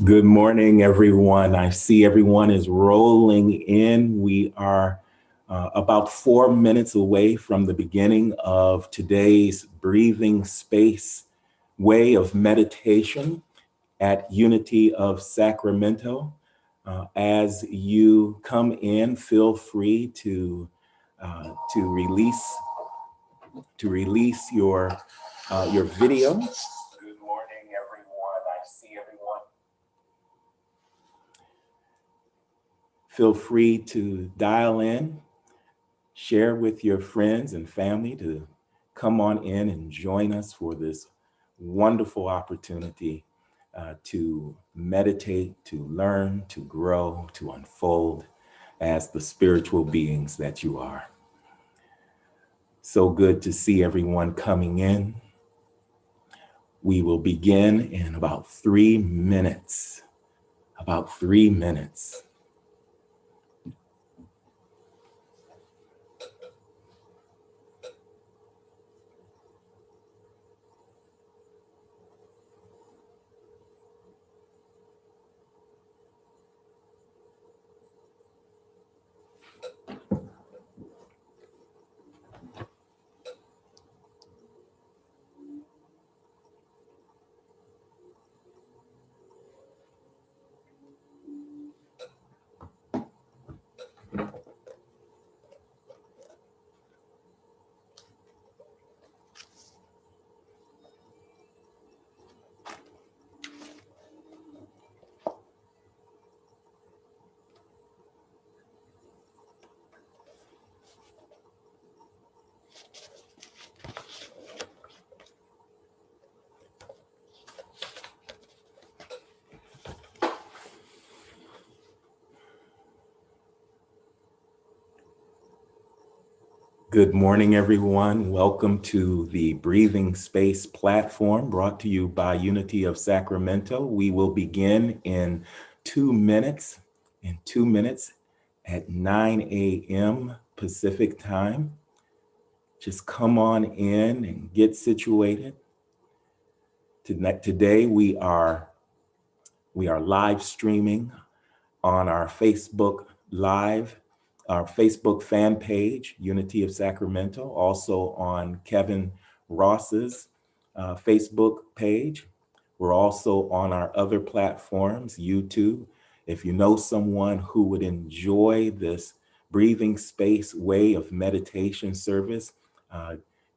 Good morning, everyone. I see everyone is rolling in. We are about 4 minutes away from the beginning of today's breathing space way of meditation at Unity of Sacramento. As you come in, feel free to release your video. Good morning, everyone. I see everyone. Feel free to dial in, share with your friends and family to come on in and join us for this wonderful opportunity to meditate, to learn, to grow, to unfold as the spiritual beings that you are. So good to see everyone coming in. We will begin in about 3 minutes. About 3 minutes. Good morning, everyone. Welcome to the Breathing Space platform brought to you by Unity of Sacramento. We will begin in 2 minutes, at 9 a.m. Pacific time. Just come on in and get situated. Today we are live streaming on our Facebook Live, our Facebook fan page, Unity of Sacramento, also on Kevin Ross's Facebook page. We're also on our other platforms, YouTube. If you know someone who would enjoy this breathing space way of meditation service,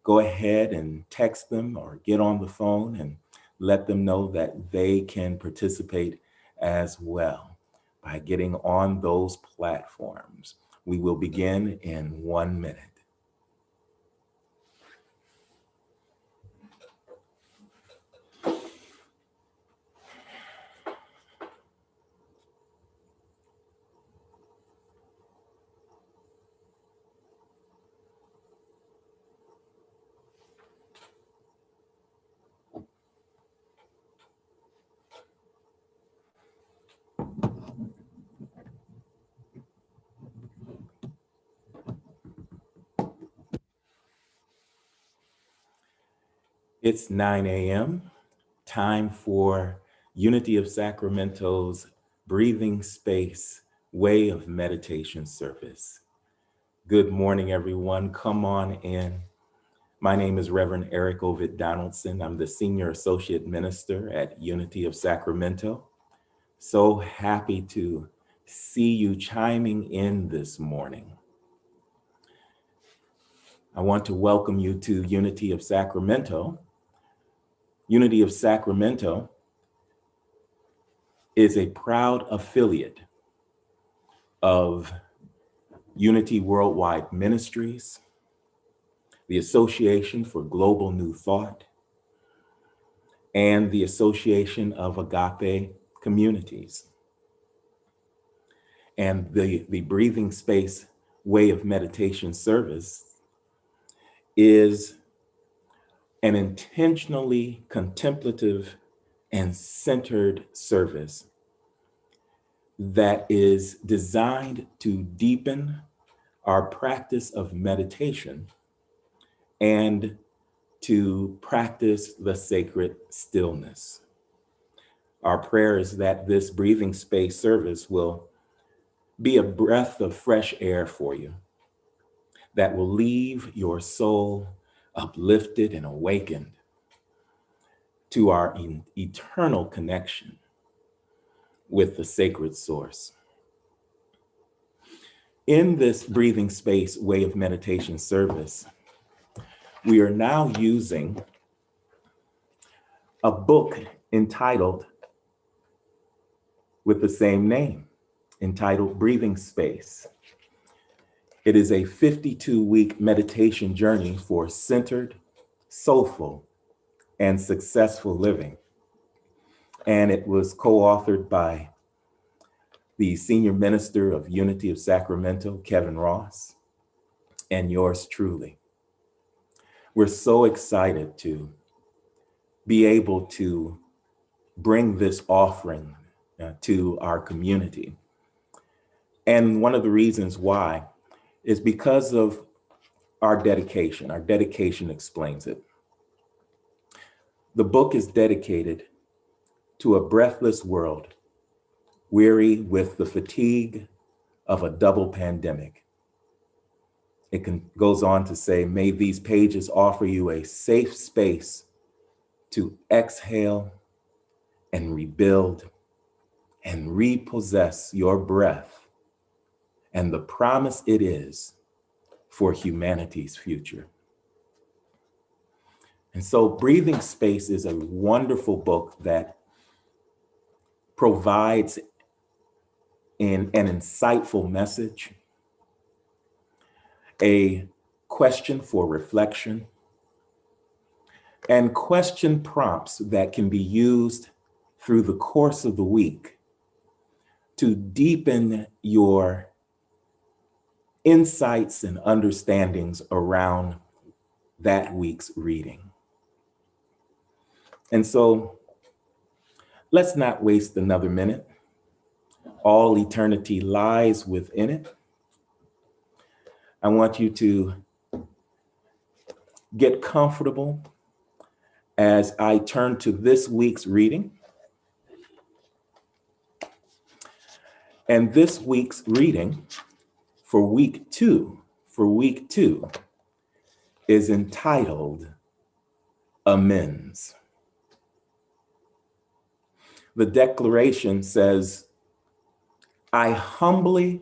go ahead and text them or get on the phone and let them know that they can participate as well by getting on those platforms. We will begin in 1 minute. It's 9 a.m., time for Unity of Sacramento's breathing space way of meditation service. Good morning, everyone. Come on in. My name is Reverend Eric Ovid Donaldson. I'm the Senior Associate Minister at Unity of Sacramento. So happy to see you chiming in this morning. I want to welcome you to Unity of Sacramento. Unity of Sacramento is a proud affiliate of Unity Worldwide Ministries, the Association for Global New Thought, and the Association of Agape Communities. And the breathing space way of meditation service is an intentionally contemplative and centered service that is designed to deepen our practice of meditation and to practice the sacred stillness. Our prayer is that this breathing space service will be a breath of fresh air for you that will leave your soul uplifted and awakened to our eternal connection with the sacred source. In this breathing space way of meditation service, we are now using a book entitled with the same name, entitled Breathing Space. It is a 52-week meditation journey for centered, soulful, and successful living. And it was co-authored by the Senior Minister of Unity of Sacramento, Kevin Ross, and yours truly. We're so excited to be able to bring this offering to our community. And one of the reasons why is because of our dedication. Our dedication explains it. The book is dedicated to a breathless world, weary with the fatigue of a double pandemic. It goes on to say, may these pages offer you a safe space to exhale and rebuild and repossess your breath and the promise it is for humanity's future. And so Breathing Space is a wonderful book that provides an insightful message, a question for reflection, and question prompts that can be used through the course of the week to deepen your insights and understandings around that week's reading. And so let's not waste another minute. All eternity lies within it. I want you to get comfortable as I turn to this week's reading. And this week's reading for week two is entitled Amends. The declaration says, I humbly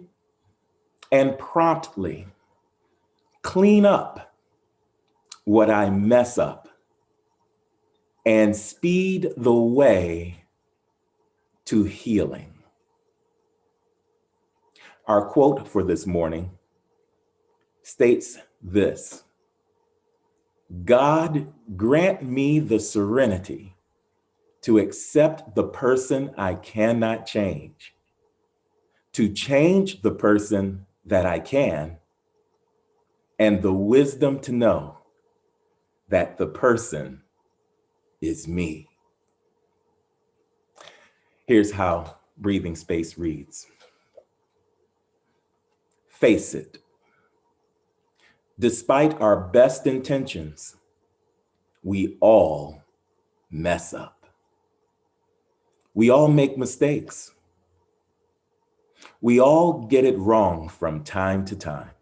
and promptly clean up what I mess up and speed the way to healing. Our quote for this morning states this: God grant me the serenity to accept the person I cannot change, to change the person that I can, and the wisdom to know that the person is me. Here's how Breathing Space reads. Face it. Despite our best intentions, we all mess up. We all make mistakes. We all get it wrong from time to time.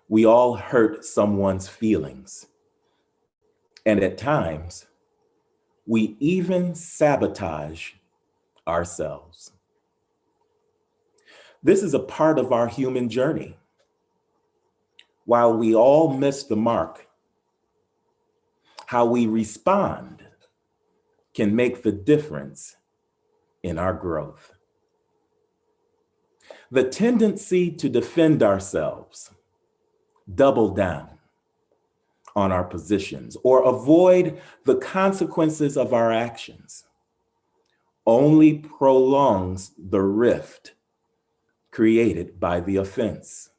We all hurt someone's feelings. And at times, we even sabotage ourselves. This is a part of our human journey. While we all miss the mark, how we respond can make the difference in our growth. The tendency to defend ourselves, double down on our positions, or avoid the consequences of our actions only prolongs the rift created by the offense.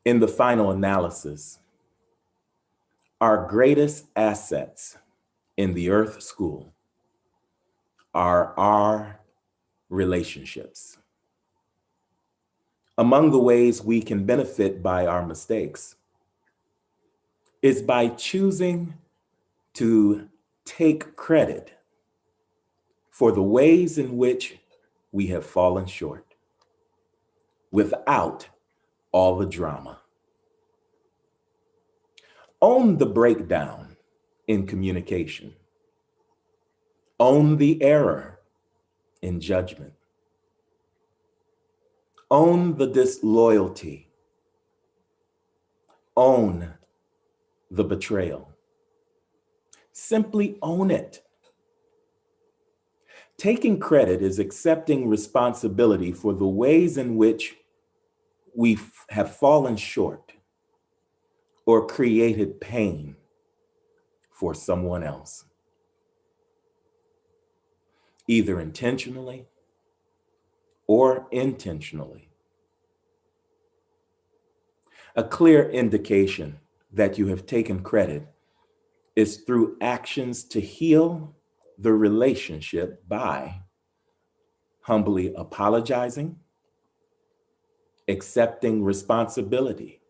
In the final analysis, our greatest assets in the Earth School are our relationships. Among the ways we can benefit by our mistakes is by choosing to take credit for the ways in which we have fallen short without all the drama. Own the breakdown in communication. Own the error in judgment. Own the disloyalty. Own the betrayal. Simply own it. Taking credit is accepting responsibility for the ways in which we have fallen short or created pain for someone else, either intentionally or intentionally. A clear indication that you have taken credit is through actions to heal the relationship by humbly apologizing, accepting responsibility,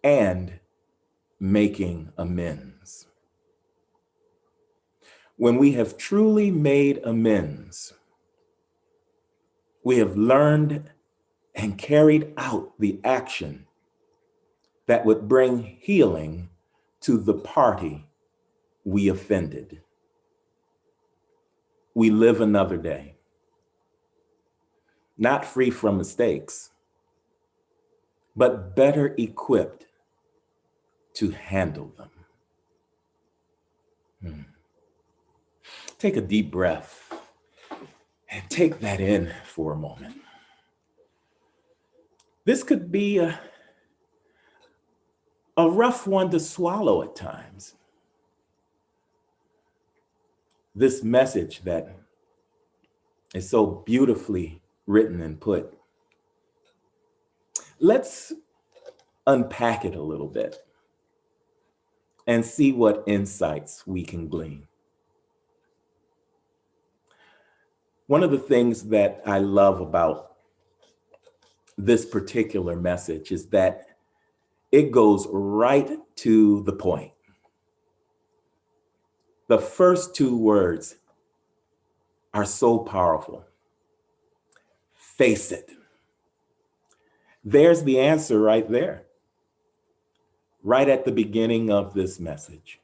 and making amends. When we have truly made amends, we have learned and carried out the action that would bring healing to the party we offended. We live another day, not free from mistakes, but better equipped to handle them. Take a deep breath and take that in for a moment. This could be a rough one to swallow at times. This message that is so beautifully written and put. Let's unpack it a little bit and see what insights we can glean. One of the things that I love about this particular message is that it goes right to the point. The first two words are so powerful. Face it. There's the answer right there, right at the beginning of this message.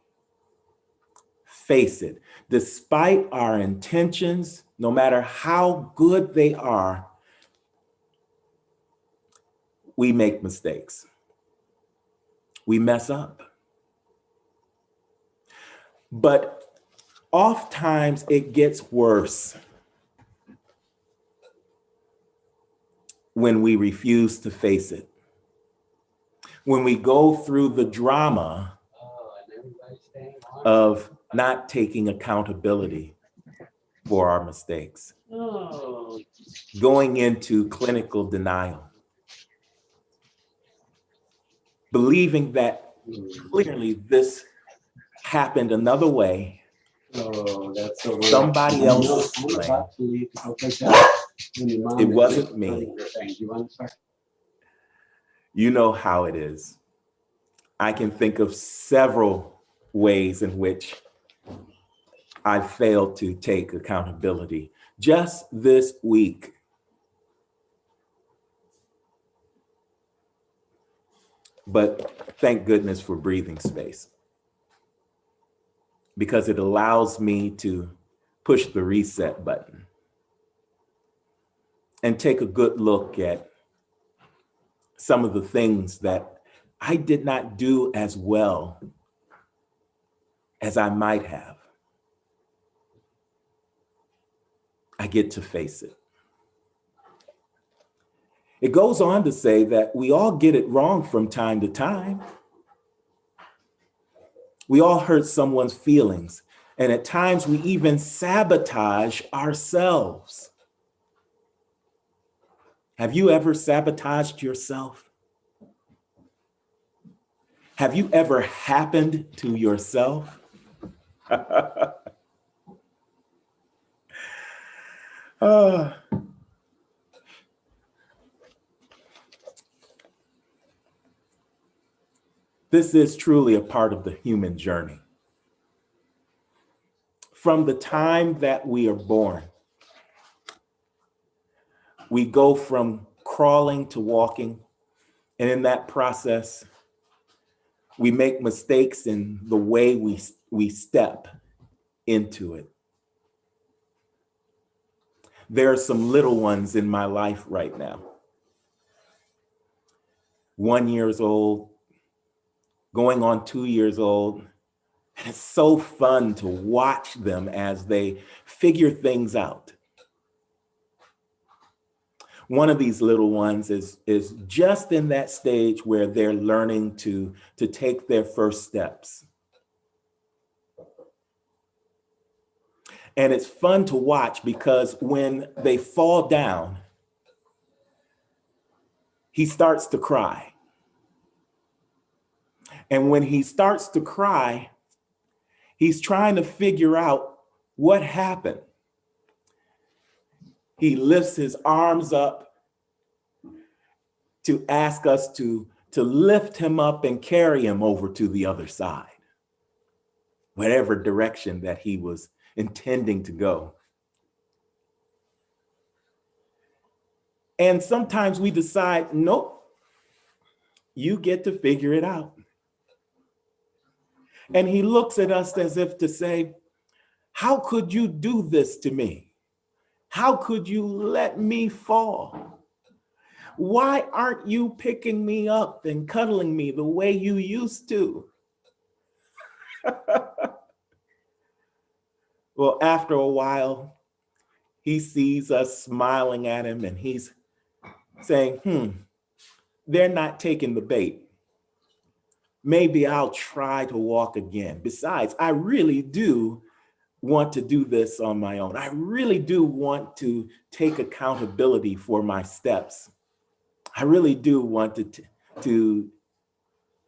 Face it. Despite our intentions, no matter how good they are, we make mistakes. We mess up. But oftentimes it gets worse when we refuse to face it. When we go through the drama of not taking accountability for our mistakes, going into clinical denial, believing that clearly this happened another way. That's so Somebody else's plan. It wasn't me. You know how it is. I can think of several ways in which I failed to take accountability just this week. But thank goodness for breathing space, because it allows me to push the reset button and take a good look at some of the things that I did not do as well as I might have. I get to face it. It goes on to say that we all get it wrong from time to time. We all hurt someone's feelings, and at times we even sabotage ourselves. Have you ever sabotaged yourself? Have you ever happened to yourself? This is truly a part of the human journey. From the time that we are born, we go from crawling to walking, and in that process, we make mistakes in the way we step into it. There are some little ones in my life right now. 1 year old, going on 2 years old. And it's so fun to watch them as they figure things out. One of these little ones is just in that stage where they're learning to take their first steps. And it's fun to watch because when they fall down, he starts to cry. And when he starts to cry, he's trying to figure out what happened. He lifts his arms up to ask us to lift him up and carry him over to the other side, whatever direction that he was intending to go. And sometimes we decide, nope, you get to figure it out. And he looks at us as if to say, how could you do this to me? How could you let me fall? Why aren't you picking me up and cuddling me the way you used to? Well, after a while, he sees us smiling at him and he's saying, they're not taking the bait. Maybe I'll try to walk again. Besides, I really do want to do this on my own. I really do want to take accountability for my steps. I really do want to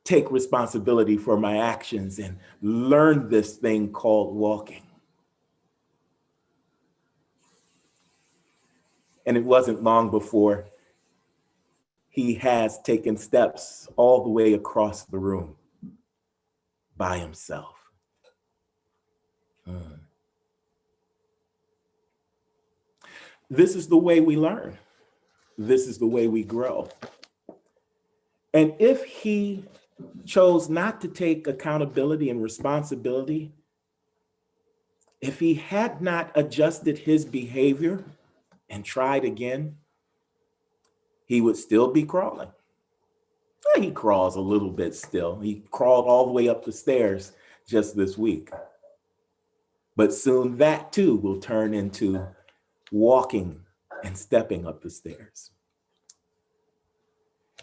take responsibility for my actions and learn this thing called walking. And it wasn't long before he has taken steps all the way across the room by himself. This is the way we learn. This is the way we grow. And if he chose not to take accountability and responsibility, if he had not adjusted his behavior and tried again, he would still be crawling. He crawls a little bit still. He crawled all the way up the stairs just this week. But soon that too will turn into walking and stepping up the stairs.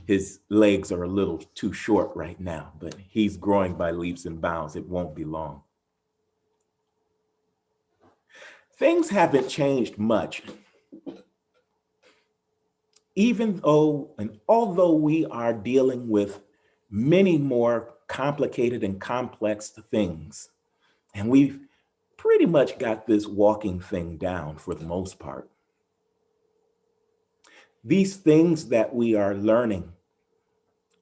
His legs are a little too short right now, but he's growing by leaps and bounds. It won't be long. Things haven't changed much. Even though, and although we are dealing with many more complicated and complex things, and we've pretty much got this walking thing down for the most part. These things that we are learning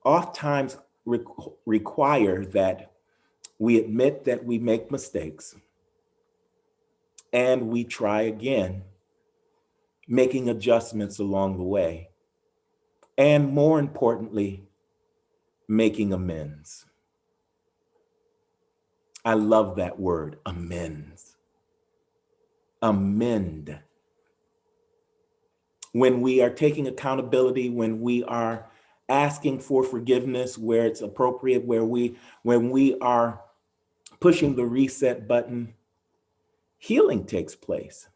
oftentimes require that we admit that we make mistakes and we try again, making adjustments along the way, and more importantly, making amends. I love that word, amends. Amend. When we are taking accountability, when we are asking for forgiveness where it's appropriate, when we are pushing the reset button, healing takes place.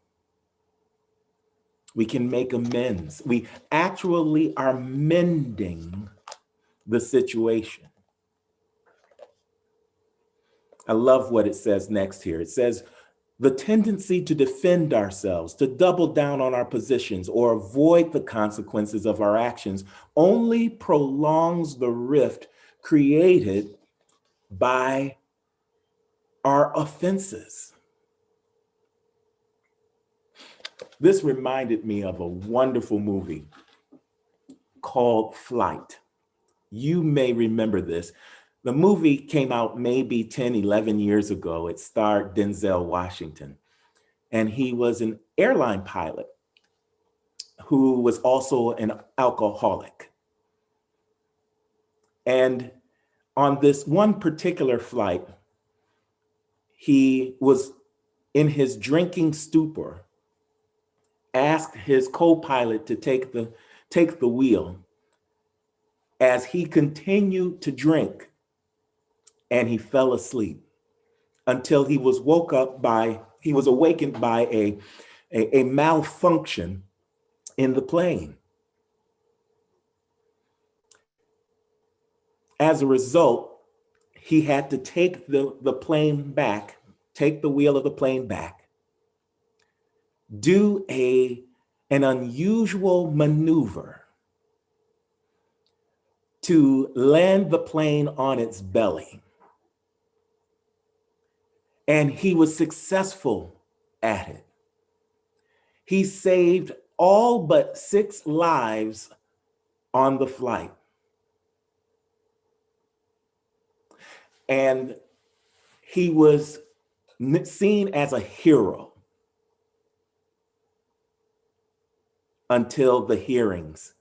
We can make amends. We actually are mending the situation. I love what it says next here. It says, the tendency to defend ourselves, to double down on our positions or avoid the consequences of our actions only prolongs the rift created by our offenses. This reminded me of a wonderful movie called Flight. You may remember this. The movie came out maybe 10, 11 years ago. It starred Denzel Washington, and he was an airline pilot who was also an alcoholic. And on this one particular flight, he was in his drinking stupor, asked his co-pilot to take the wheel as he continued to drink, and he fell asleep until he was awakened by a malfunction in the plane. As a result, he had to take the plane back, take the wheel of the plane back, do an unusual maneuver to land the plane on its belly. And he was successful at it. He saved all but 6 lives on the flight. And he was seen as a hero until the hearings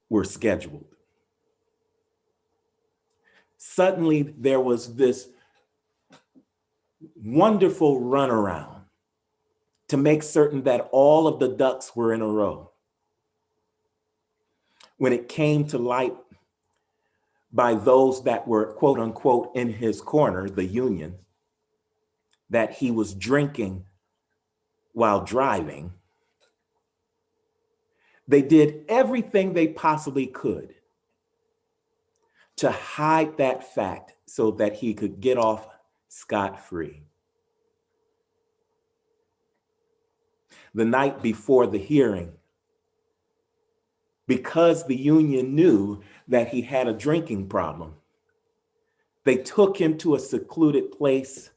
were scheduled. Suddenly, there was this wonderful runaround to make certain that all of the ducks were in a row. When it came to light by those that were, quote unquote, in his corner, the union, that he was drinking while driving, they did everything they possibly could to hide that fact so that he could get off scot-free. The night before the hearing, because the union knew that he had a drinking problem, they took him to a secluded place,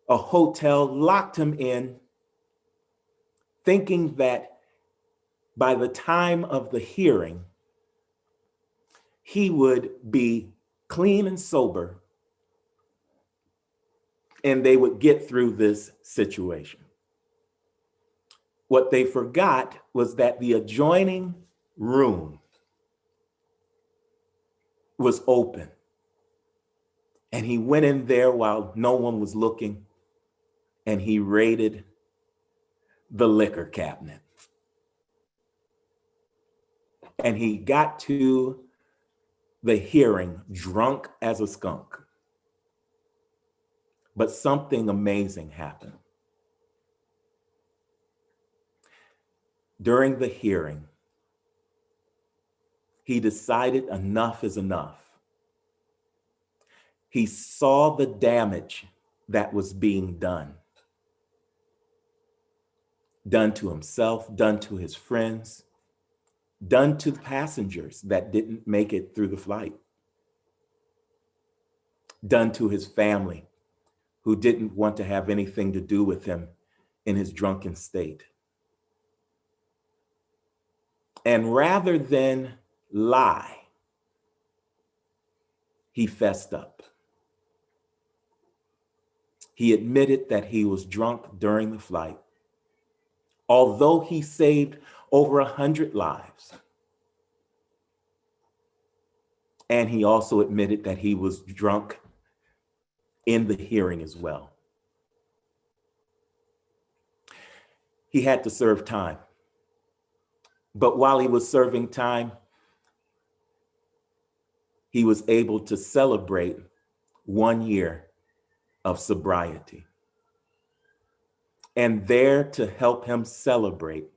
a hotel, locked him in, thinking that by the time of the hearing, he would be clean and sober, and they would get through this situation. What they forgot was that the adjoining room was open, and he went in there while no one was looking, and he raided the liquor cabinet. And he got to the hearing drunk as a skunk. But something amazing happened. During the hearing, he decided enough is enough. He saw the damage that was being done to himself, done to his friends, done to the passengers that didn't make it through the flight, done to his family who didn't want to have anything to do with him in his drunken state. And rather than lie, he fessed up. He admitted that he was drunk during the flight. Although he saved over 100 lives. And he also admitted that he was drunk in the hearing as well. He had to serve time. But while he was serving time, he was able to celebrate 1 year of sobriety. And there to help him celebrate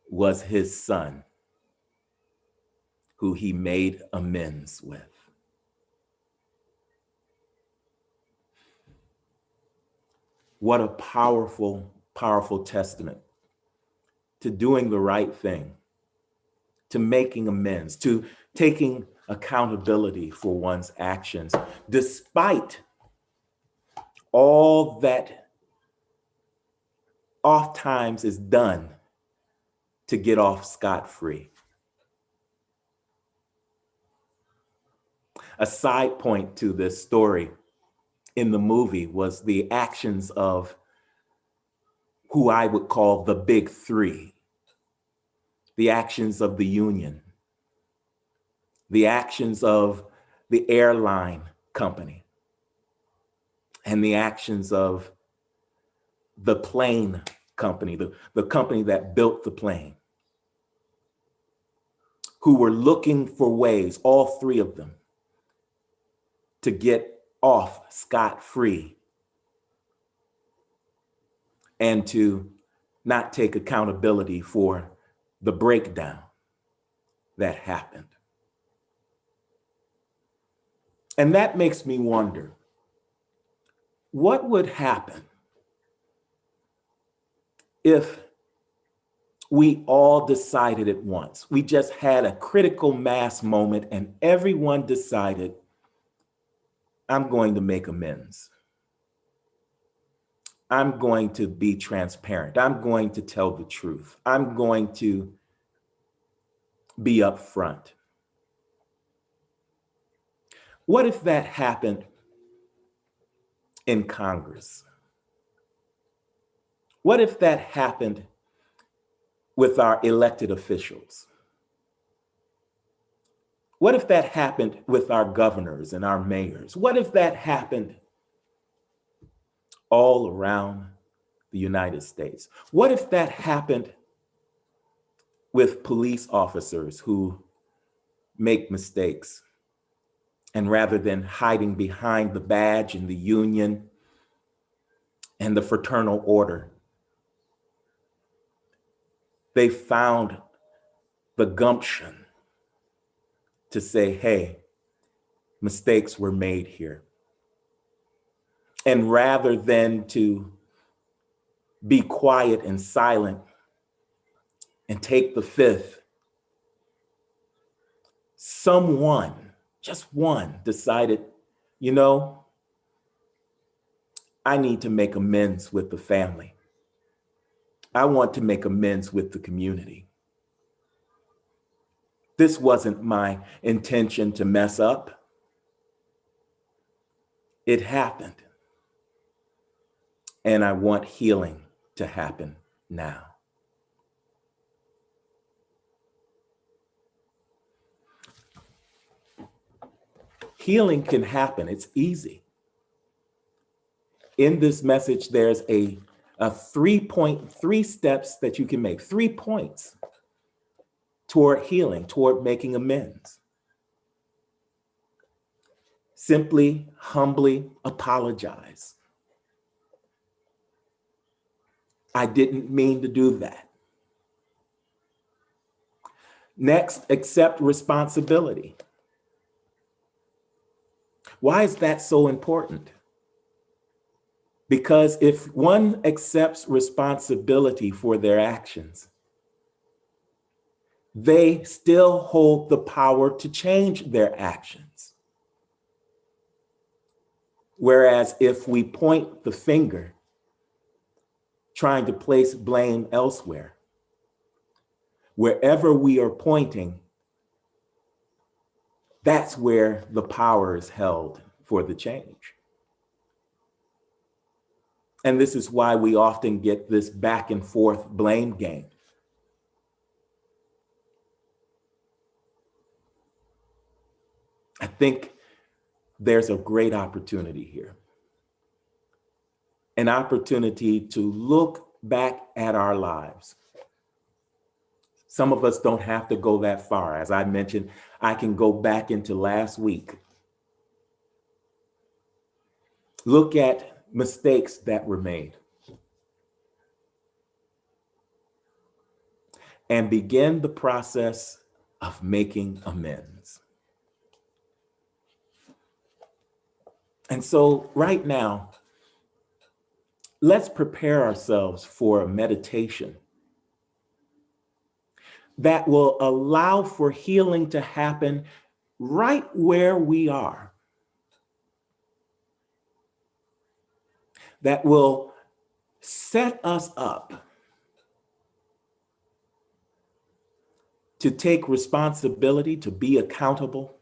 was his son, who he made amends with. What a powerful, powerful testament to doing the right thing, to making amends, to taking accountability for one's actions, despite all that oftentimes is done to get off scot-free. a side point to this story in the movie was the actions of who I would call the big three, the actions of the union, the actions of the airline company, and the actions of the plane company, the company that built the plane, who were looking for ways, all three of them, to get off scot-free and to not take accountability for the breakdown that happened. And that makes me wonder, what would happen if we all decided at once? We just had a critical mass moment and everyone decided, I'm going to make amends. I'm going to be transparent. I'm going to tell the truth. I'm going to be upfront. What if that happened in Congress? What if that happened with our elected officials? What if that happened with our governors and our mayors? What if that happened all around the United States? What if that happened with police officers who make mistakes, and rather than hiding behind the badge and the union and the fraternal order, they found the gumption to say, hey, mistakes were made here. And rather than to be quiet and silent and take the fifth, someone, just one, decided, you know, I need to make amends with the family. I want to make amends with the community. This wasn't my intention to mess up. It happened. And I want healing to happen now. Healing can happen. It's easy. In this message, there's a 3 steps that you can make, 3 points toward healing, toward making amends. Simply, humbly apologize. I didn't mean to do that. Next, accept responsibility. Why is that so important? Because if one accepts responsibility for their actions, they still hold the power to change their actions. Whereas if we point the finger, trying to place blame elsewhere, wherever we are pointing, that's where the power is held for the change. And this is why we often get this back and forth blame game. I think there's a great opportunity here. An opportunity to look back at our lives. Some of us don't have to go that far. As I mentioned, I can go back into last week. Look at mistakes that were made. And begin the process of making amends. And so right now, let's prepare ourselves for a meditation that will allow for healing to happen right where we are. That will set us up to take responsibility, to be accountable,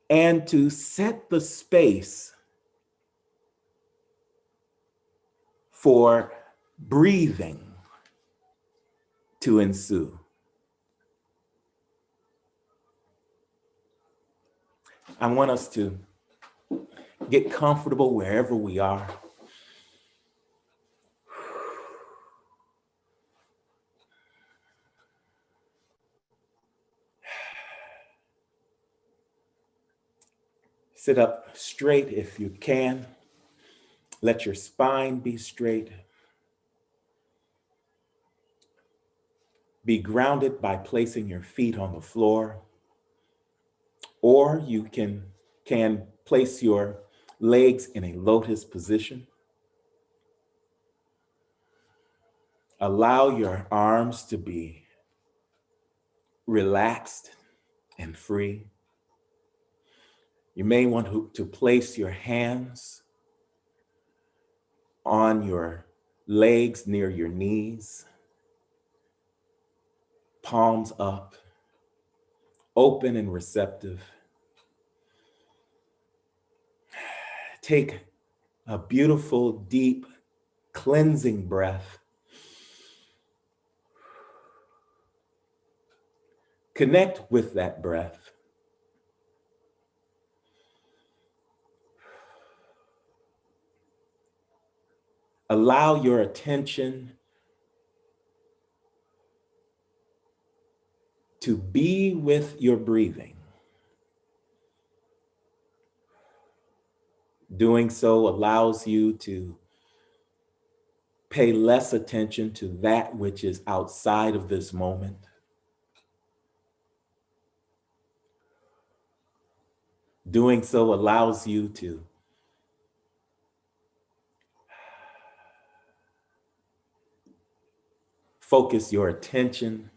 and to set the space for breathing to ensue. I want us to get comfortable wherever we are. Sit up straight if you can. Let your spine be straight. Be grounded by placing your feet on the floor, or you can place your legs in a lotus position. Allow your arms to be relaxed and free. You may want to place your hands on your legs near your knees, palms up, open and receptive. Take a beautiful, deep, cleansing breath. Connect with that breath. Allow your attention to be with your breathing. Doing so allows you to pay less attention to that which is outside of this moment. Doing so allows you to focus your attention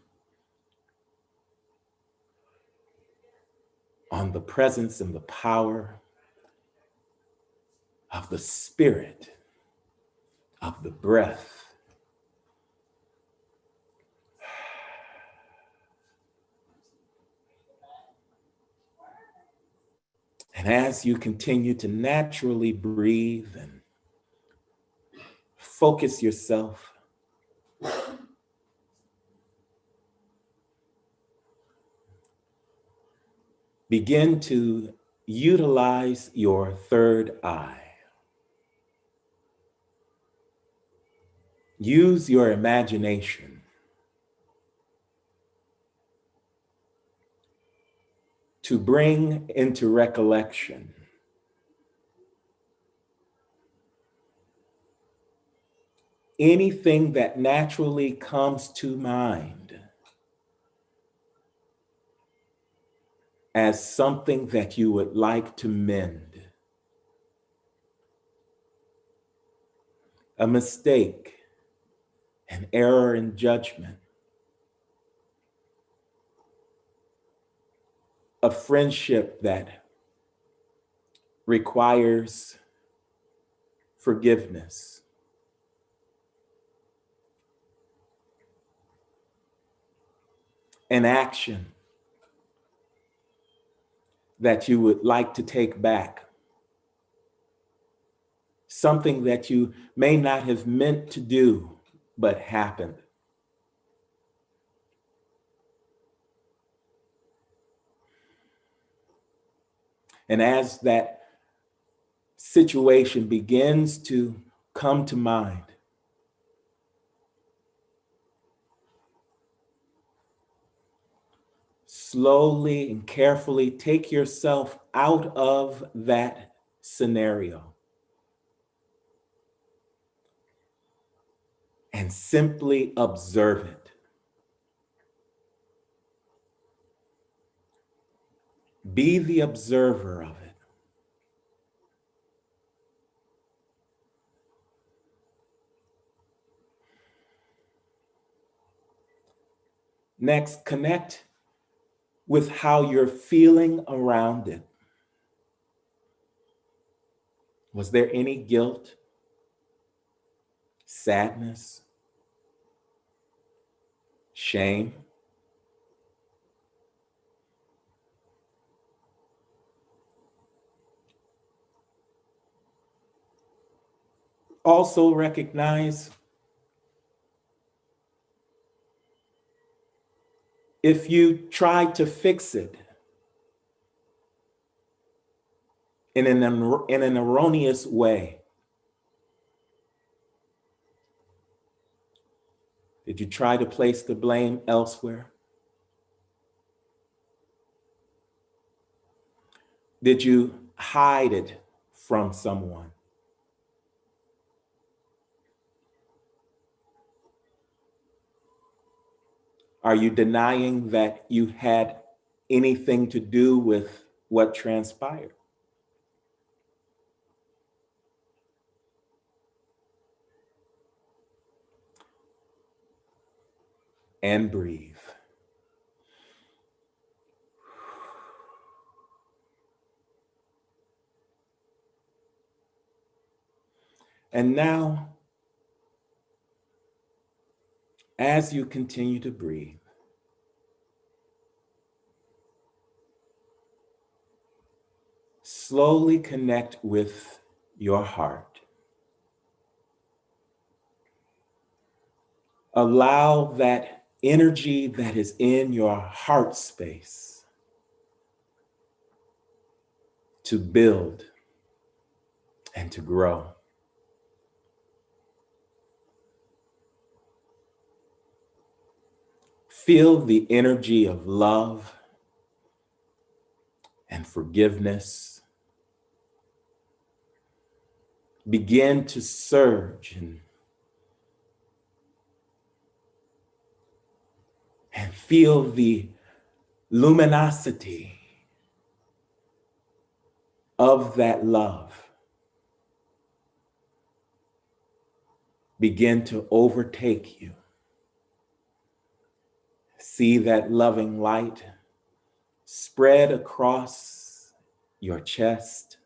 on the presence and the power of the spirit, of the breath. And as you continue to naturally breathe and focus yourself, begin to utilize your third eye. Use your imagination to bring into recollection anything that naturally comes to mind as something that you would like to mend. A mistake, an error in judgment, a friendship that requires forgiveness. An action that you would like to take back. Something that you may not have meant to do, but happened. And as that situation begins to come to mind, slowly and carefully take yourself out of that scenario and simply observe it. Be the observer of it. Next, connect with how you're feeling around it. Was there any guilt, sadness, shame? Also recognize if you try to fix it in an erroneous way, did you try to place the blame elsewhere? Did you hide it from someone? Are you denying that you had anything to do with what transpired? And breathe. And now, as you continue to breathe, slowly connect with your heart. Allow that energy that is in your heart space to build and to grow. Feel the energy of love and forgiveness begin to surge and feel the luminosity of that love begin to overtake you. See that loving light spread across your chest,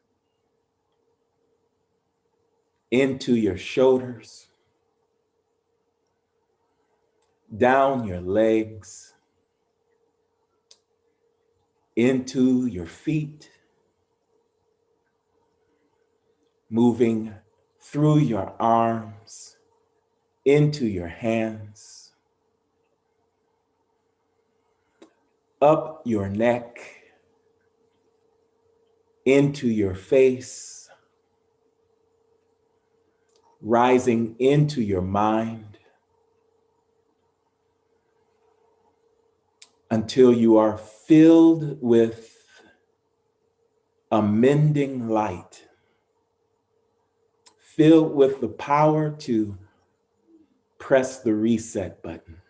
into your shoulders, down your legs, into your feet, moving through your arms, into your hands, up your neck, into your face, rising into your mind, until you are filled with a mending light, filled with the power to press the reset button.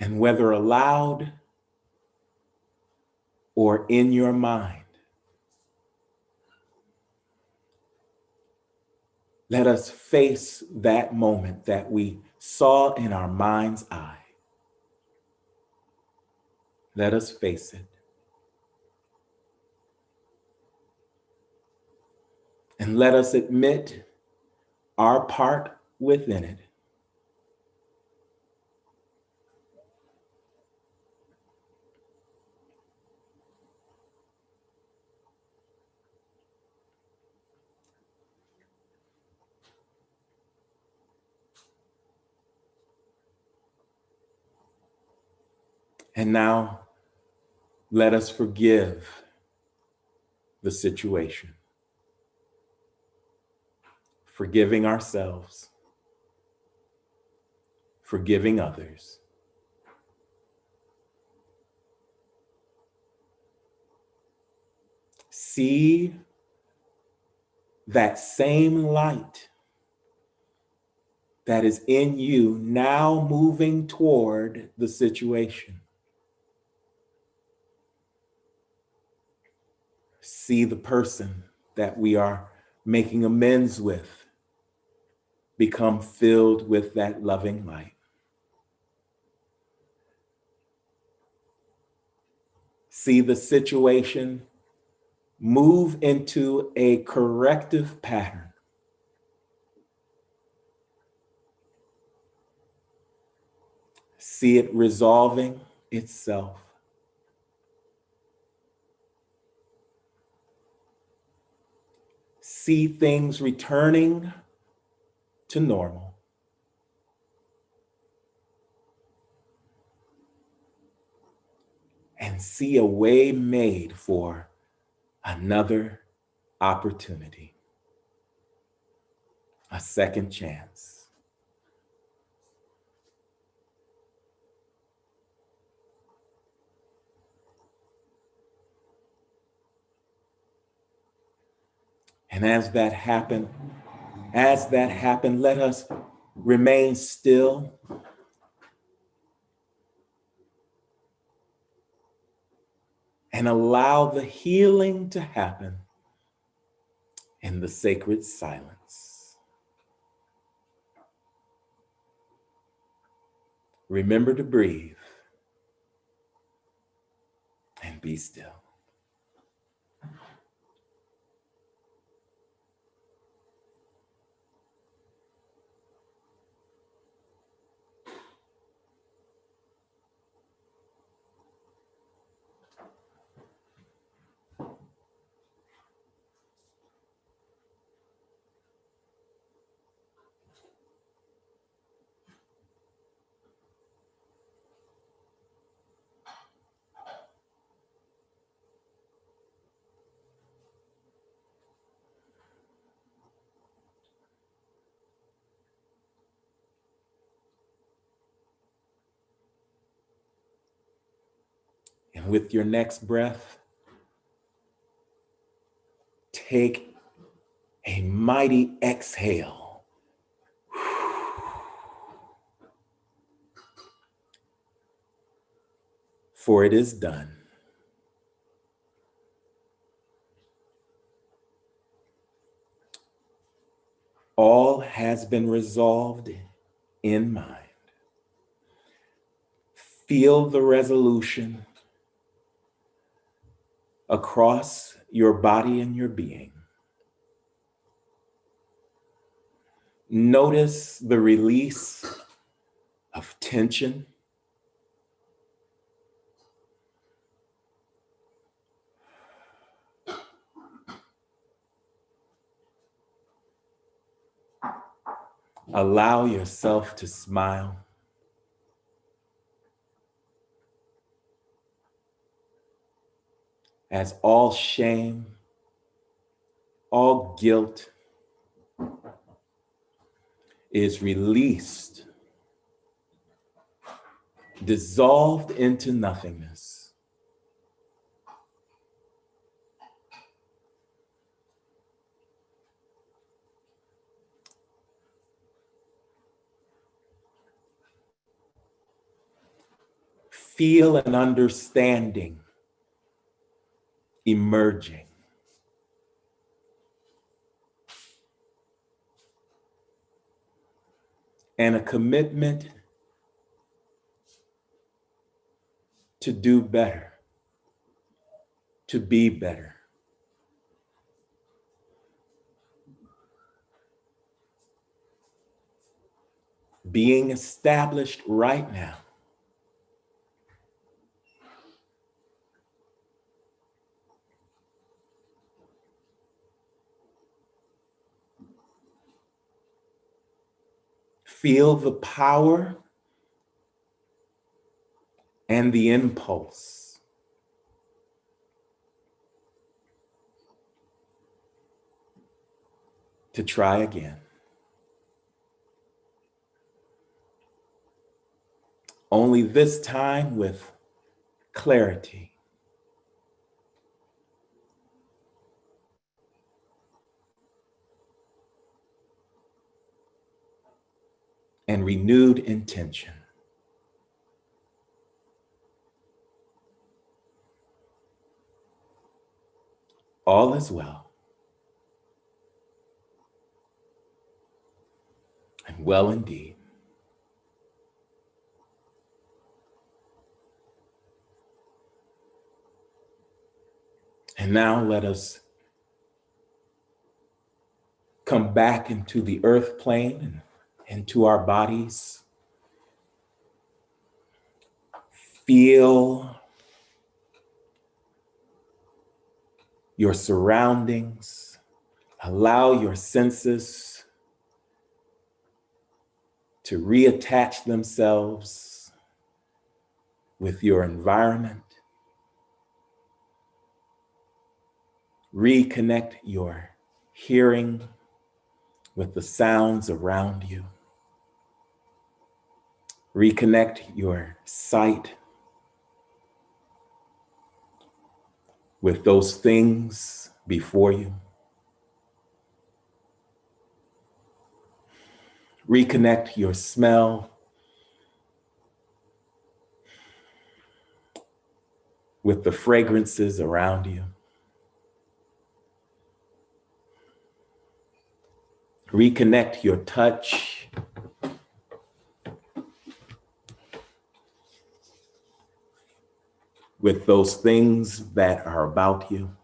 And whether aloud or in your mind, let us face that moment that we saw in our mind's eye. Let us face it. And let us admit our part within it. And now let us forgive the situation, forgiving ourselves, forgiving others. See that same light that is in you now moving toward the situation. See the person that we are making amends with become filled with that loving light. See the situation move into a corrective pattern. See it resolving itself. see things returning to normal. And see a way made for another opportunity, a second chance. And as that happened, let us remain still and allow the healing to happen in the sacred silence. Remember to breathe and be still. And with your next breath, take a mighty exhale. For it is done. All has been resolved in mind. Feel the resolution across your body and your being. Notice the release of tension. Allow yourself to smile. As all shame, all guilt is released, dissolved into nothingness. Feel an understanding emerging. And a commitment to do better, to be better. Being established right now. Feel the power and the impulse to try again. Only this time with clarity. And renewed intention. All is well. And well indeed. And now let us come back into the earth plane and into our bodies. Feel your surroundings Allow your senses to reattach themselves with your environment. Reconnect your hearing with the sounds around you. Reconnect your sight with those things before you. Reconnect your smell with the fragrances around you. Reconnect your touch with those things that are about you.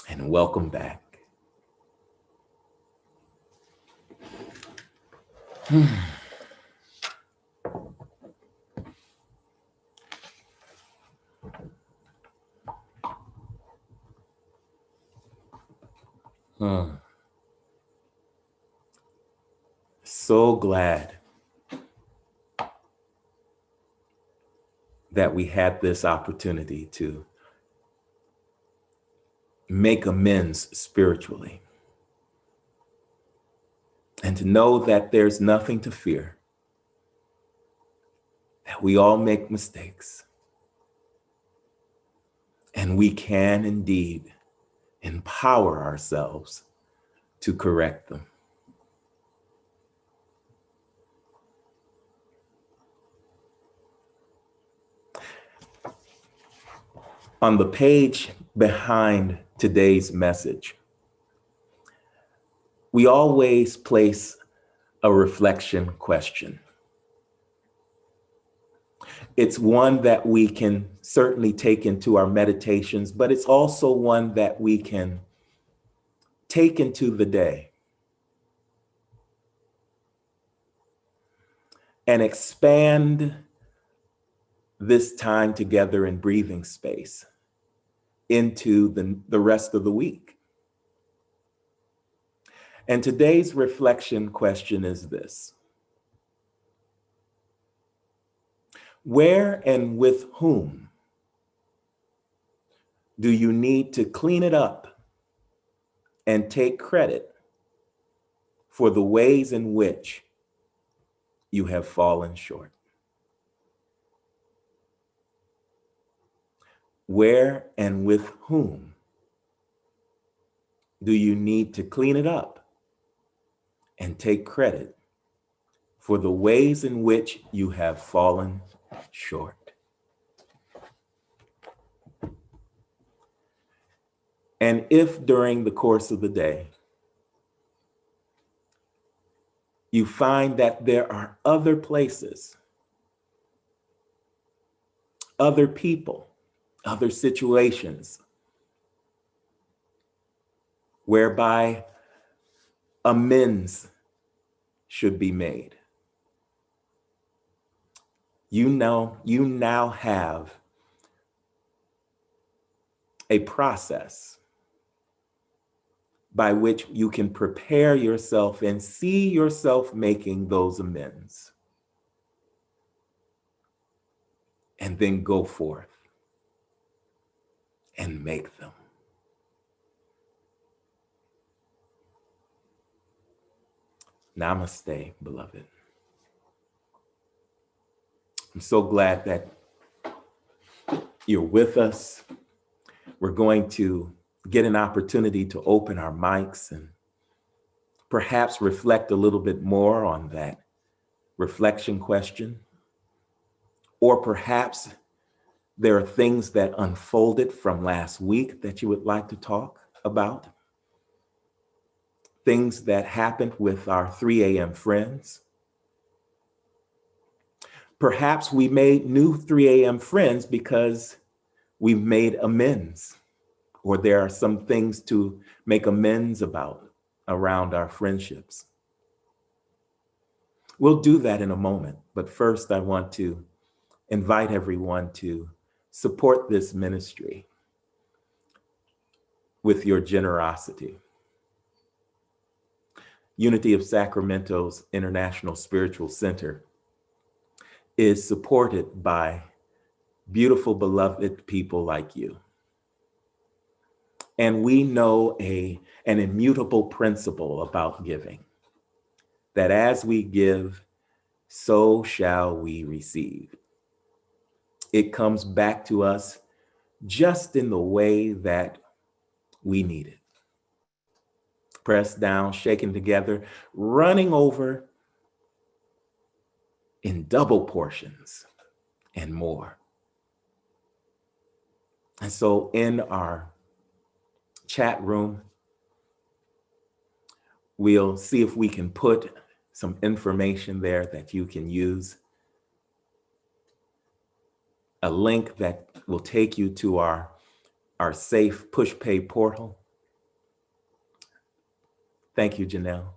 And welcome back. So glad that we had this opportunity to make amends spiritually and to know that there's nothing to fear, that we all make mistakes and we can indeed empower ourselves to correct them. On the page behind today's message, we always place a reflection question. It's one that we can certainly take into our meditations, but it's also one that we can take into the day and expand this time together in breathing space into the rest of the week. And today's reflection question is this: where and with whom do you need to clean it up and take credit for the ways in which you have fallen short? Where and with whom do you need to clean it up and take credit for the ways in which you have fallen short? And if during the course of the day you find that there are other places, other people, other situations whereby amends should be made, you now have a process by which you can prepare yourself and see yourself making those amends. And then go forth and make them. Namaste, beloved. I'm so glad that you're with us. We're going to get an opportunity to open our mics and perhaps reflect a little bit more on that reflection question. Or perhaps there are things that unfolded from last week that you would like to talk about. Things that happened with our 3 a.m. friends. Perhaps we made new 3 a.m. friends because we've made amends, or there are some things to make amends about around our friendships. We'll do that in a moment, but first I want to invite everyone to support this ministry with your generosity. Unity of Sacramento's International Spiritual Center is supported by beautiful, beloved people like you. And we know an immutable principle about giving, that as we give, so shall we receive. It comes back to us just in the way that we need it. Pressed down, shaken together, running over in double portions and more. And so in our chat room, we'll see if we can put some information there that you can use. A link that will take you to our safe PushPay portal. Thank you, Janelle.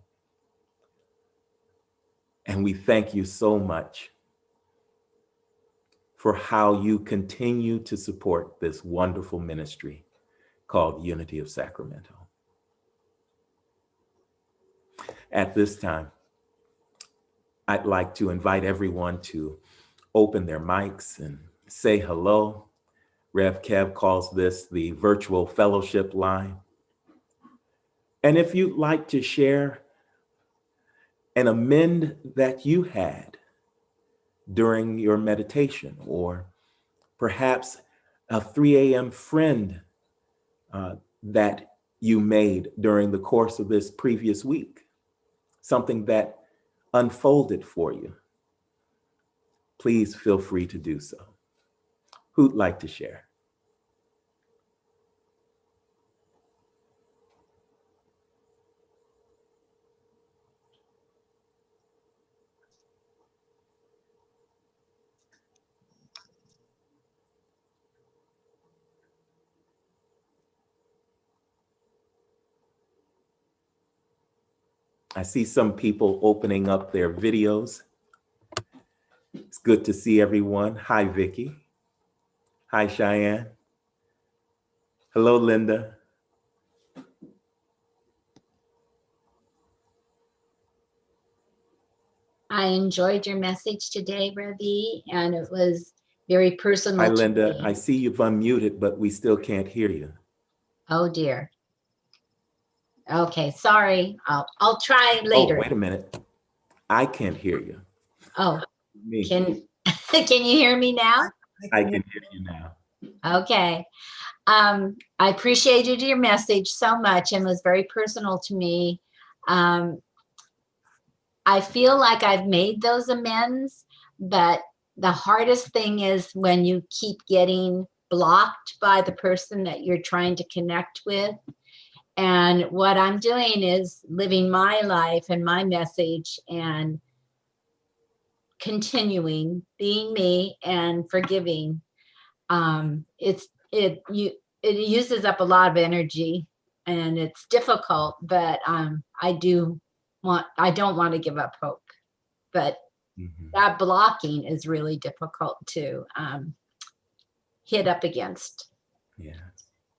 And we thank you so much for how you continue to support this wonderful ministry called Unity of Sacramento. At this time, I'd like to invite everyone to open their mics and say hello. Rev Kev calls this the virtual fellowship line. And if you'd like to share an amend that you had during your meditation, or perhaps a 3 a.m. friend that you made during the course of this previous week, something that unfolded for you, please feel free to do so. Who'd like to share? I see some people opening up their videos. It's good to see everyone. Hi, Vicky. Hi, Cheyenne. Hello, Linda. I enjoyed your message today, Ravi, and it was very personal. Hi, Linda. I see you've unmuted, but we still can't hear you. Oh, dear. Okay, sorry. I'll try later. Oh, wait a minute. I can't hear you. Oh, Me. can you hear me now? I can hear you now. Okay. I appreciated your message so much and was very personal to me. I feel like I've made those amends, but the hardest thing is when you keep getting blocked by the person that you're trying to connect with. And what I'm doing is living my life and my message and continuing being me and forgiving. It uses up a lot of energy and it's difficult, but I don't want to give up hope, but that blocking is really difficult to hit up against. Yeah.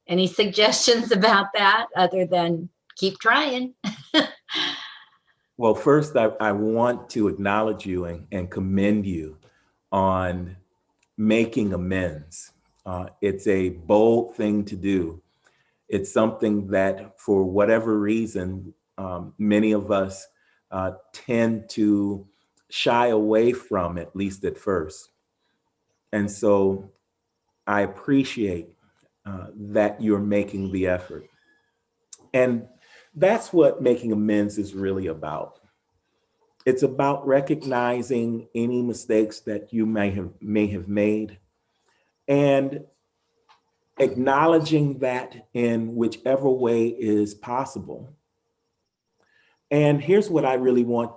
Any suggestions about that other than keep trying? Well, first, I want to acknowledge you and commend you on making amends. It's a bold thing to do. It's something that, for whatever reason, many of us tend to shy away from, at least at first. And so I appreciate that you're making the effort. And that's what making amends is really about. It's about recognizing any mistakes that you may have made and acknowledging that in whichever way is possible. And here's what I really want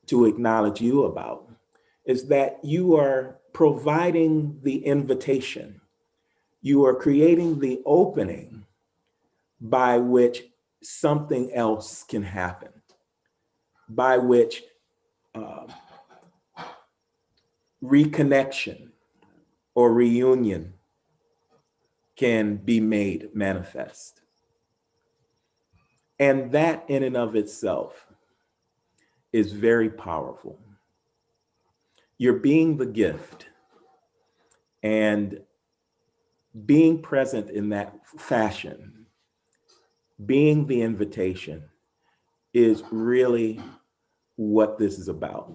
to acknowledge you about, is that you are providing the invitation. You are creating the opening by which something else can happen, by which reconnection or reunion can be made manifest. And that in and of itself is very powerful. You're being the gift, and being present in that fashion, being the invitation, is really what this is about.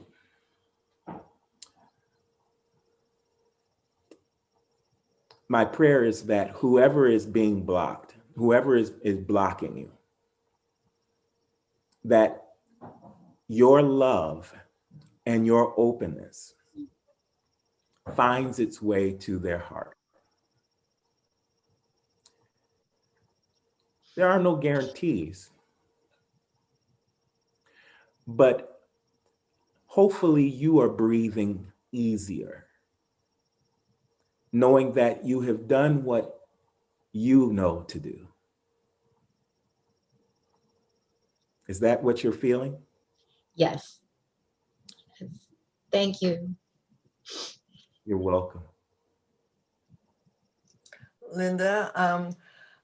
My prayer is that whoever is being blocked, whoever is blocking you, that your love and your openness finds its way to their heart. There are no guarantees, but hopefully you are breathing easier, knowing that you have done what you know to do. Is that what you're feeling? Yes. Thank you. You're welcome. Linda,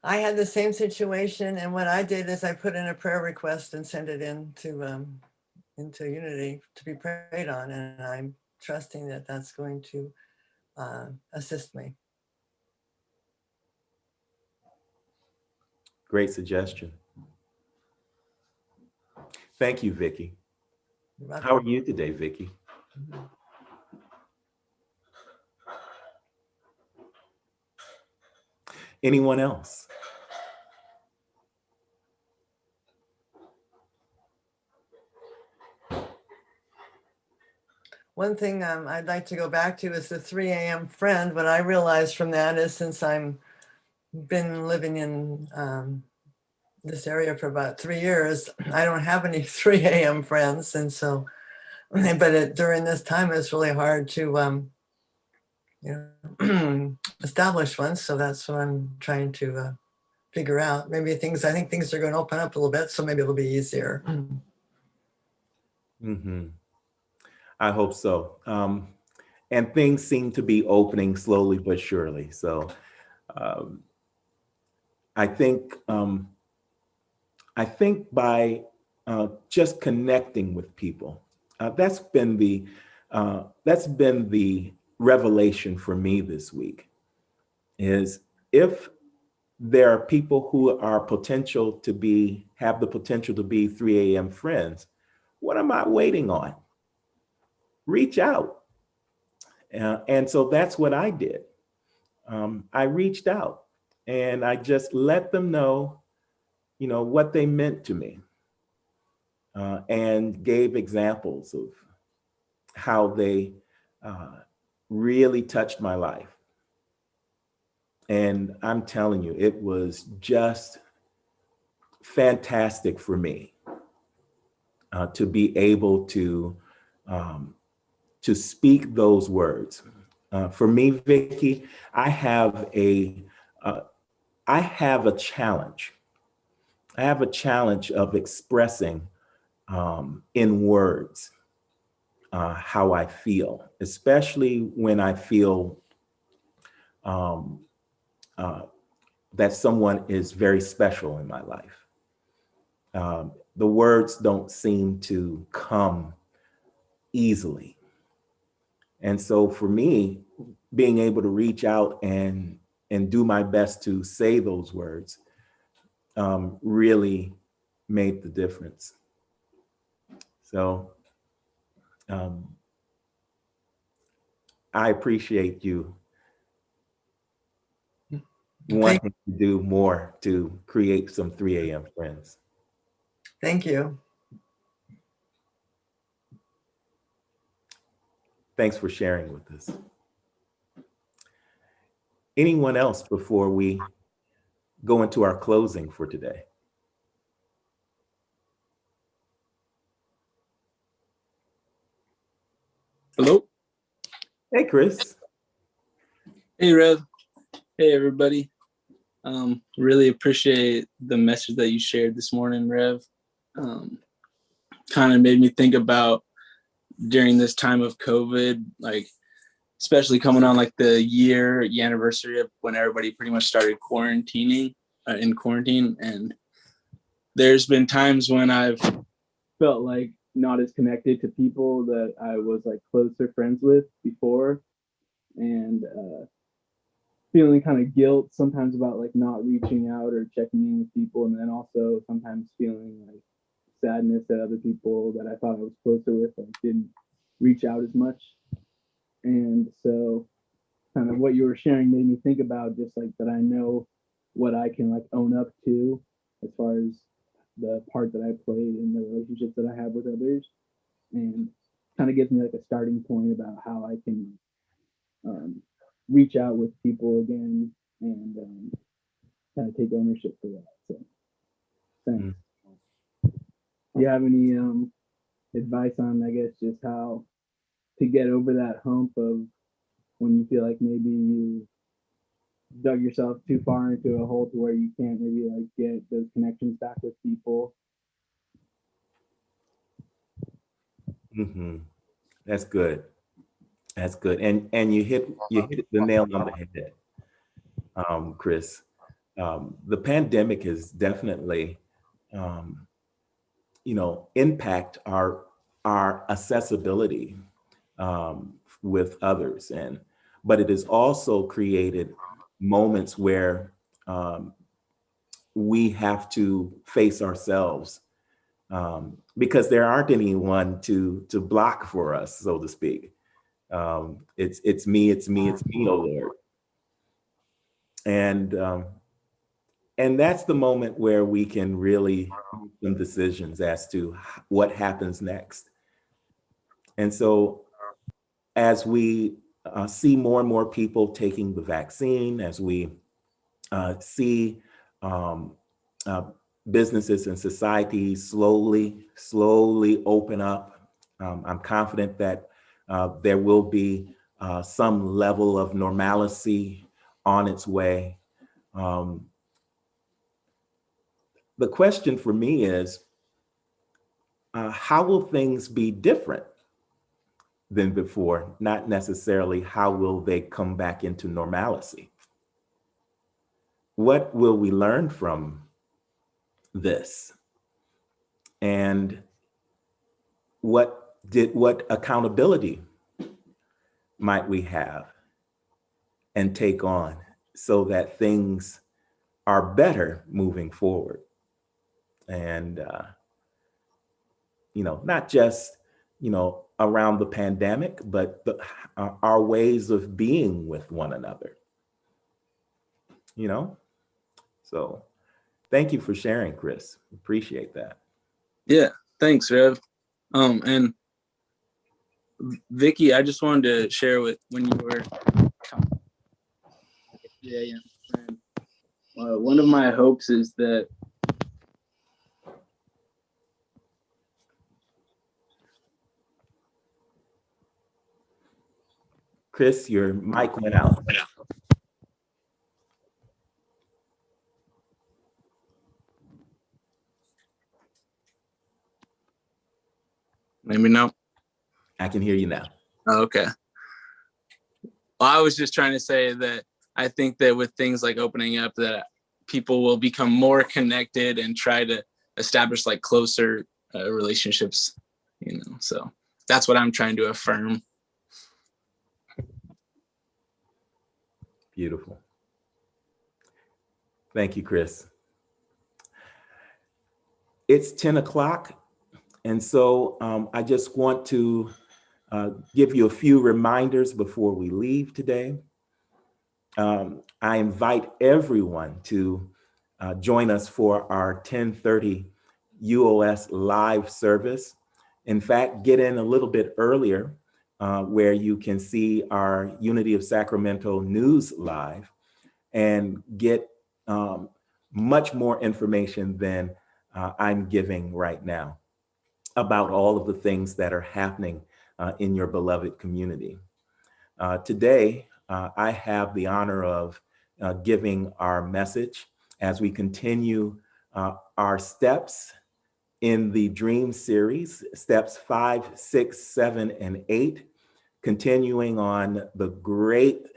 I had the same situation, and what I did is I put in a prayer request and sent it into Unity to be prayed on, and I'm trusting that that's going to assist me. Great suggestion. Thank you, Vicki. How are you today, Vicki? Anyone else? One thing I'd like to go back to is the 3 a.m. friend. What I realized from that is, since I'm been living in this area for about 3 years, I don't have any 3 a.m. friends. And so, but during this time, it's really hard to, establish one. So that's what I'm trying to figure out. Maybe I think things are going to open up a little bit, so maybe it'll be easier. Mm-hmm. I hope so. And things seem to be opening slowly but surely. So I think by just connecting with people, that's been the revelation for me this week. Is if there are people who are have the potential to be 3 a.m. friends, what am I waiting on? Reach out. And so that's what I did. I reached out and I just let them know, what they meant to me, and gave examples of how they really touched my life. And I'm telling you, it was just fantastic for me to be able to speak those words. For me, Vicki, I have a challenge. I have a challenge of expressing in words how I feel, especially when I feel that someone is very special in my life. The words don't seem to come easily. And so for me, being able to reach out and do my best to say those words really made the difference. So I appreciate you wanting to do more to create some 3 a.m. friends. Thank you. Thanks for sharing with us. Anyone else before we go into our closing for today? Hello. Hey, Chris. Hey, Rev. Hey, everybody. Really appreciate the message that you shared this morning, Rev. Kind of made me think about during this time of COVID, like especially coming on like the year anniversary of when everybody pretty much started quarantining in quarantine. And there's been times when I've felt like not as connected to people that I was like closer friends with before, and feeling kind of guilt sometimes about like not reaching out or checking in with people, and then also sometimes feeling like sadness that other people that I thought I was closer with like didn't reach out as much. And so kind of what you were sharing made me think about just like that I know what I can like own up to as far as the part that I played in the relationships that I have with others, and kind of gives me like a starting point about how I can reach out with people again and kind of take ownership for that. So thanks. Do you have any advice on, I guess, just how to get over that hump of when you feel like maybe you dug yourself too far into a hole to where you can't maybe like get those connections back with people? That's good. That's good. And you hit the nail on the head, Chris. The pandemic has definitely, impact our accessibility with others, but it has also created moments where we have to face ourselves, because there aren't anyone to block for us, so to speak. It's me, oh Lord. And that's the moment where we can really make some decisions as to what happens next. And so as we see more and more people taking the vaccine, as we see businesses and societies slowly open up, I'm confident that there will be some level of normalcy on its way. The question for me is, how will things be different than before? Not necessarily how will they come back into normalcy. What will we learn from this? And what accountability might we have and take on so that things are better moving forward? And, not just, around the pandemic, but our ways of being with one another, So thank you for sharing, Chris. Appreciate that. Yeah, thanks, Rev. And Vicky, I just wanted to share with when you were one of my hopes is that Chris, your mic went out. maybe no. I can hear you now. Okay. Well, I was just trying to say that I think that with things like opening up, that people will become more connected and try to establish like closer relationships, so that's what I'm trying to affirm. Beautiful. Thank you, Chris. It's 10 o'clock. And so I just want to give you a few reminders before we leave today. I invite everyone to join us for our 10:30 UOS live service. In fact, get in a little bit earlier where you can see our Unity of Sacramento news live and get much more information than I'm giving right now about all of the things that are happening in your beloved community. Today, I have the honor of giving our message as we continue our steps in the Dream series, steps 5, 6, 7, and 8, continuing on the great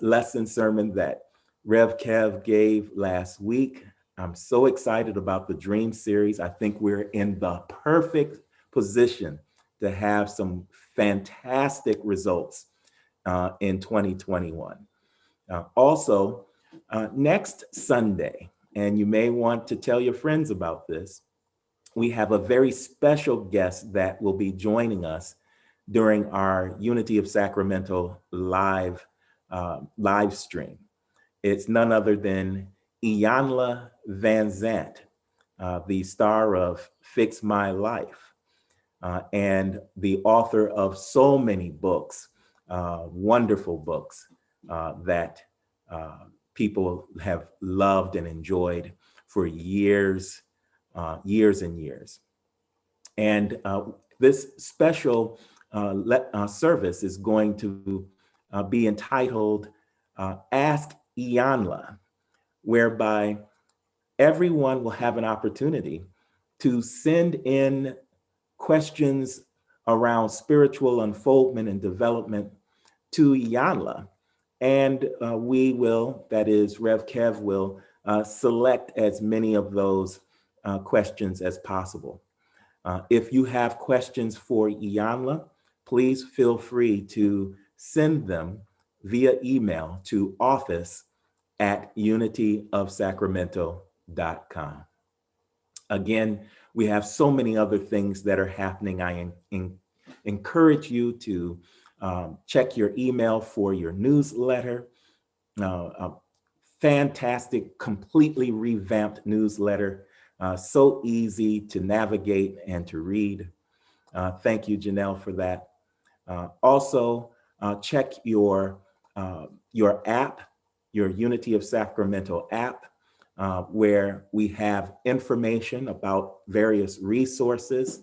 lesson sermon that Rev Kev gave last week. I'm so excited about the Dream Series. I think we're in the perfect position to have some fantastic results in 2021. Also, next Sunday, and you may want to tell your friends about this, we have a very special guest that will be joining us during our Unity of Sacramento live stream. It's none other than Iyanla Vanzant, the star of Fix My Life, and the author of so many books, wonderful books that people have loved and enjoyed for years, years and years. And this special service is going to be entitled Ask Iyanla, whereby everyone will have an opportunity to send in questions around spiritual unfoldment and development to Iyanla. And we will, that is, Rev Kev will select as many of those questions as possible. If you have questions for Iyanla, please feel free to send them via email to office@unityofsacramento.com. Again, we have so many other things that are happening. I encourage you to check your email for your newsletter. A fantastic, completely revamped newsletter. So easy to navigate and to read. Thank you, Janelle, for that. Also, check your app, your Unity of Sacramento app, where we have information about various resources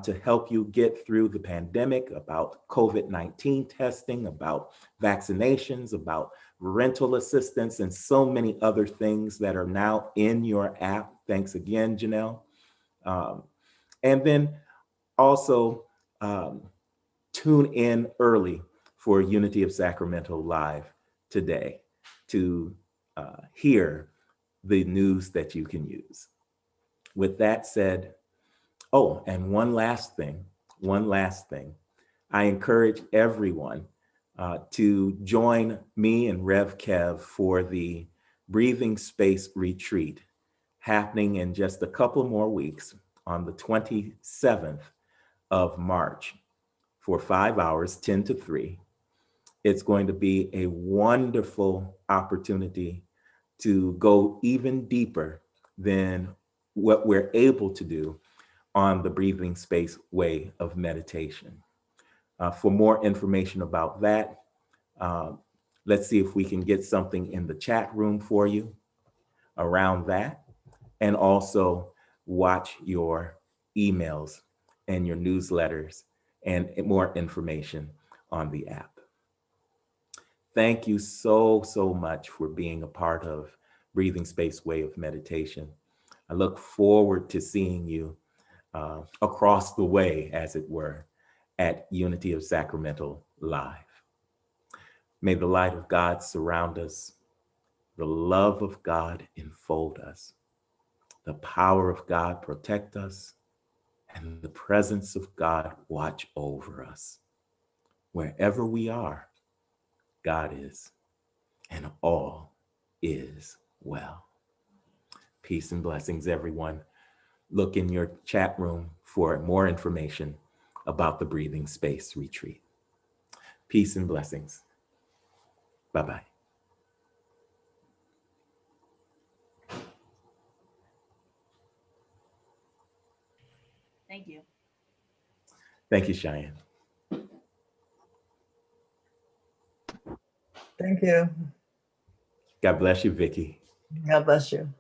to help you get through the pandemic, about COVID-19 testing, about vaccinations, about rental assistance, and so many other things that are now in your app. Thanks again, Janelle. And then also tune in early for Unity of Sacramento Live today to hear the news that you can use. With that said, oh, and one last thing. I encourage everyone to join me and Rev Kev for the Breathing Space Retreat happening in just a couple more weeks on the 27th of March for 5 hours, 10 to 3. It's going to be a wonderful opportunity to go even deeper than what we're able to do on the Breathing Space way of meditation. For more information about that, let's see if we can get something in the chat room for you around that, and also watch your emails and your newsletters and more information on the app. Thank you so much for being a part of Breathing Space Way of Meditation. I look forward to seeing you across the way, as it were, at Unity of Sacramento Live. May the light of God surround us, the love of God enfold us, the power of God protect us, and the presence of God watch over us. Wherever we are, God is, and all is well. Peace and blessings, everyone. Look in your chat room for more information about the Breathing Space Retreat. Peace and blessings. Bye-bye. Thank you. Thank you, Cheyenne. Thank you. God bless you, Vicki. God bless you.